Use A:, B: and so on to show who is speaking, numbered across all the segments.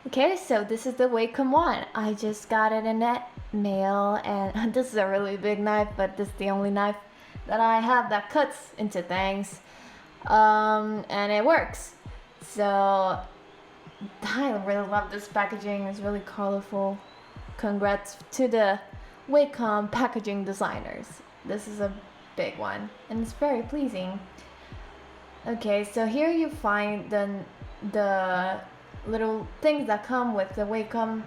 A: Okay, so this is the Wacom one. I just got it in the mail, and this is a really big knife, but this is the only knife that I have that cuts into things, and it works. So I really love this packaging. It's really colorful. Congrats to the Wacom packaging designers. This is a big one, and it's very pleasing. Okay, so here you find the little things that come with the Wacom.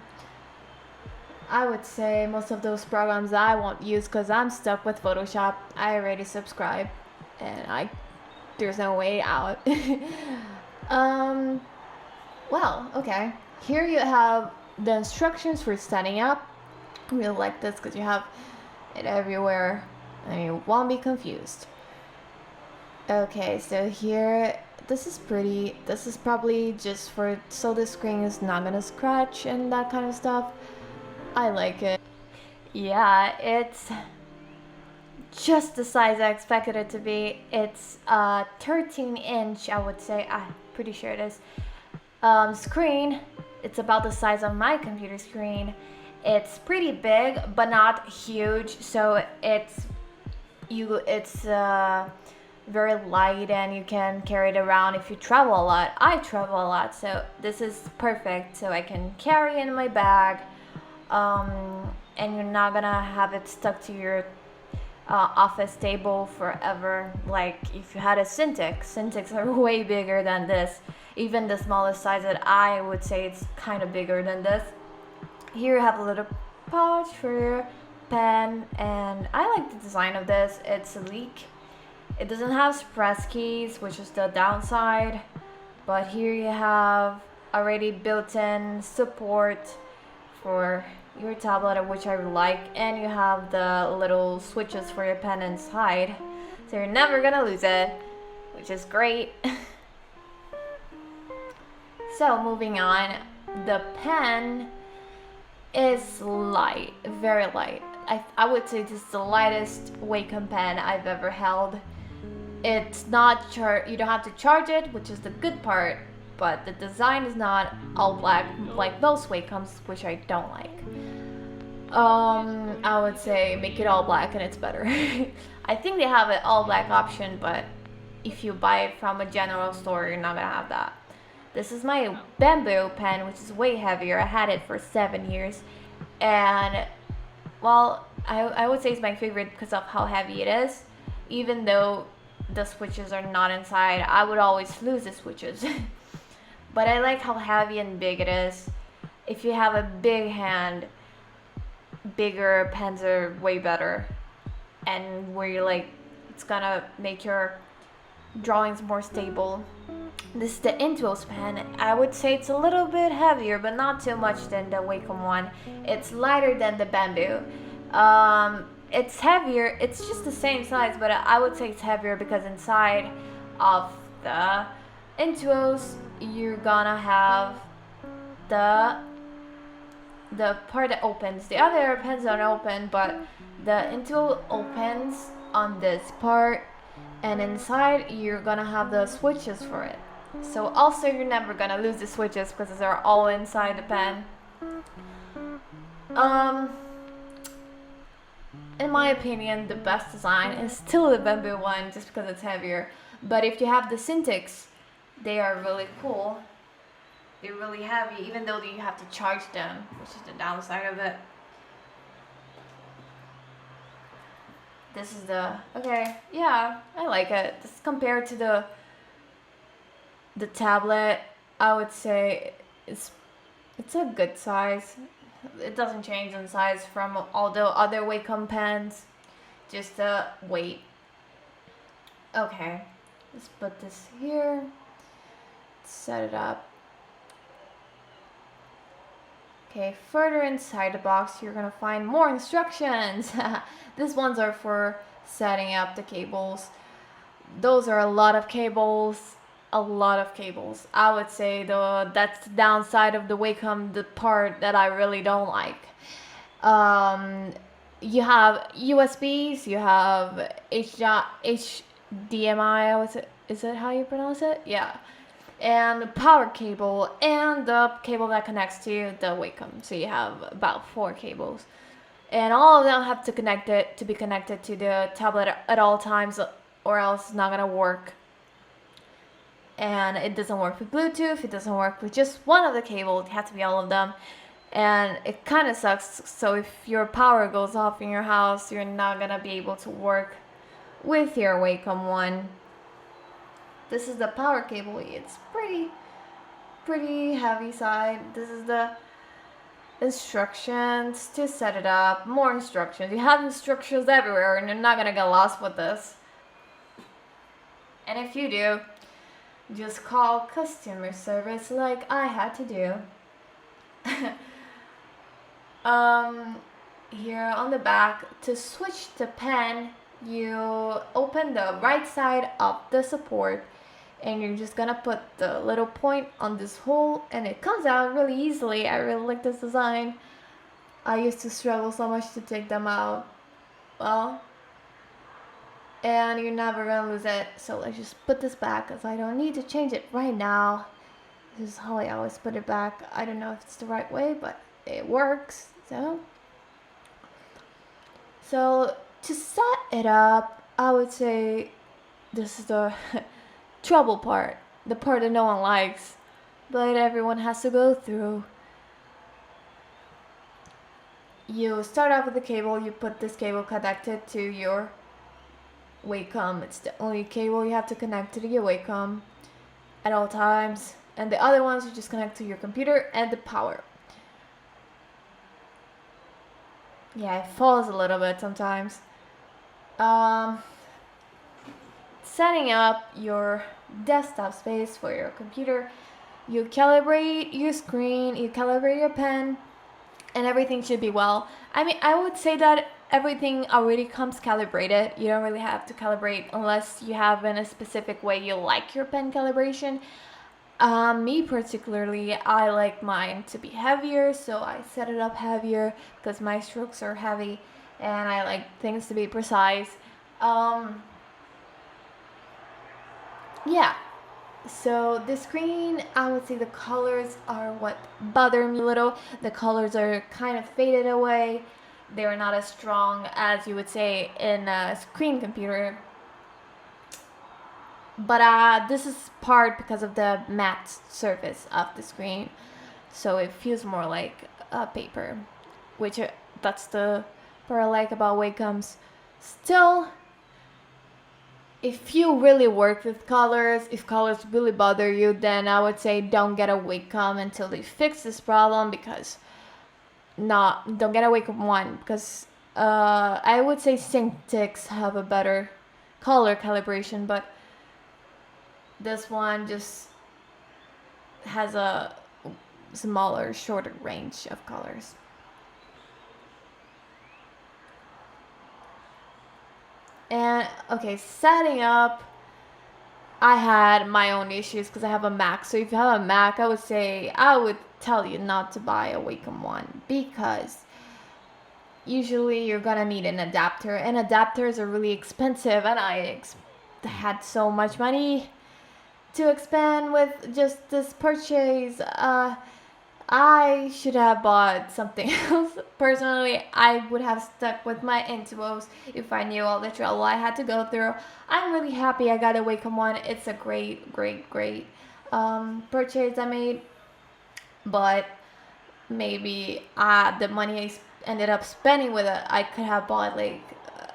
A: I would say most of those programs I won't use because I'm stuck with Photoshop. I already subscribed, and there's no way out. um, well, okay. Here you have the instructions for setting up. I really like this because you have it everywhere, and you won't be confused. Okay, so here, this is pretty. This is probably just for so the screen is not gonna scratch and that kind of stuff. I like it. Yeah, it's just the size I expected it to be. It's a 13-inch, I would say. I'm pretty sure it is. Screen. It's about the size of my computer screen. It's pretty big, but not huge. So it's very light and you can carry it around if you travel a lot. I travel a lot, so this is perfect. So I can carry in my bag, and you're not gonna have it stuck to your office table forever. Like if you had a Cintiq are way bigger than this. Even the smallest size that I would say it's kind of bigger than this. Here you have a little pouch for your pen, and I like the design of this. It's sleek. It doesn't have press keys, which is the downside, but here you have already built-in support for your tablet, which I like, and you have the little switches for your pen inside, so you're never gonna lose it, which is great. So moving on, the pen is light, very light. I would say this is the lightest Wacom pen I've ever held. It's not you don't have to charge it, which is the good part, but the design is not all black like most Wacoms, which I don't like. I would say make it all black and it's better. I think they have an all black option, but if you buy it from a general store, you're not gonna have that. This is my bamboo pen, which is way heavier. I had it for 7 years, and well, I would say it's my favorite because of how heavy it is. Even though the switches are not inside, I would always lose the switches. But I like how heavy and big it is. If you have a big hand, bigger pens are way better, and where you're like, it's gonna make your drawings more stable. This is the Intuos pen. I would say it's a little bit heavier, but not too much than the Wacom one. It's lighter than the bamboo. It's heavier. It's just the same size, but I would say it's heavier because inside of the Intuos, you're gonna have the part that opens. The other pens don't open, but the Intuos opens on this part, and inside you're gonna have the switches for it. So also you're never gonna lose the switches because they're all inside the pen. In my opinion, the best design is still the bamboo one, just because it's heavier. But if you have the Cintiqs, they are really cool. They're really heavy, even though you have to charge them, which is the downside of it. This is okay, yeah, I like it. This compared to the tablet, I would say it's a good size. It doesn't change in size from all the other Wacom pens, just the weight. Okay, let's put this here, set it up. Okay, further inside the box, you're gonna find more instructions. These ones are for setting up the cables. Those are a lot of cables. I would say that's the downside of the Wacom, the part that I really don't like. You have USBs, you have HDMI. Is it how you pronounce it? Yeah. and the power cable, and the cable that connects to the Wacom. So you have about 4 cables, and all of them have to be connected to the tablet at all times, or else it's not gonna work. And it doesn't work with Bluetooth. It doesn't work with just one of the cables. It has to be all of them, and it kind of sucks. So if your power goes off in your house, you're not gonna be able to work with your Wacom one. This is the power cable. It's pretty heavy side. This is the instructions to set it up. More instructions. You have instructions everywhere, and you're not gonna get lost with this. And if you do, just call customer service like I had to do. Here on the back, to switch the pen, you open the right side of the support, and you're just gonna put the little point on this hole, and it comes out really easily. I really like this design. I used to struggle so much to take them out. Well, and you're never gonna lose it. So let's just put this back, because I don't need to change it right now. This is how I always put it back. I don't know if it's the right way, but it works. So to set it up, I would say this is the trouble part, the part that no one likes, but everyone has to go through. You start off with the cable. You put this cable connected to your Wacom. It's the only cable you have to connect to your Wacom at all times, and the other ones you just connect to your computer and the power. Yeah, it falls a little bit sometimes. Setting up your desktop space for your computer, you calibrate your screen, you calibrate your pen, and everything should be well. I mean, I would say that everything already comes calibrated. You don't really have to calibrate unless you have in a specific way you like your pen calibration. Me particularly, I like mine to be heavier, so I set it up heavier because my strokes are heavy and I like things to be precise. Yeah, so the screen, I would say the colors are what bother me a little. The colors are kind of faded away. They're not as strong as you would say in a screen computer. But this is part because of the matte surface of the screen, so it feels more like paper, which that's the part I like about Wacoms. Still, if you really work with colors, if colors really bother you, then I would say don't get a Wacom until they fix this problem, because don't get a Wacom one, because I would say Syntix have a better color calibration, but this one just has a smaller, shorter range of colors. And okay, setting up, I had my own issues because I have a Mac. So if you have a Mac, I would tell you not to buy a Wacom one, because usually you're gonna need an adapter, and adapters are really expensive, and I had so much money to expand with just this purchase. I should have bought something else. Personally, I would have stuck with my Intuos if I knew all the trouble I had to go through. I'm really happy I got a Wacom one. It's a great purchase I made, but maybe the money I ended up spending with it, I could have bought like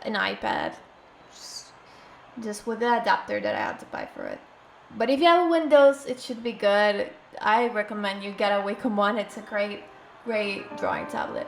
A: an iPad just with the adapter that I had to buy for it. But if you have a Windows, it should be good. I recommend you get a Wacom one. It's a great drawing tablet.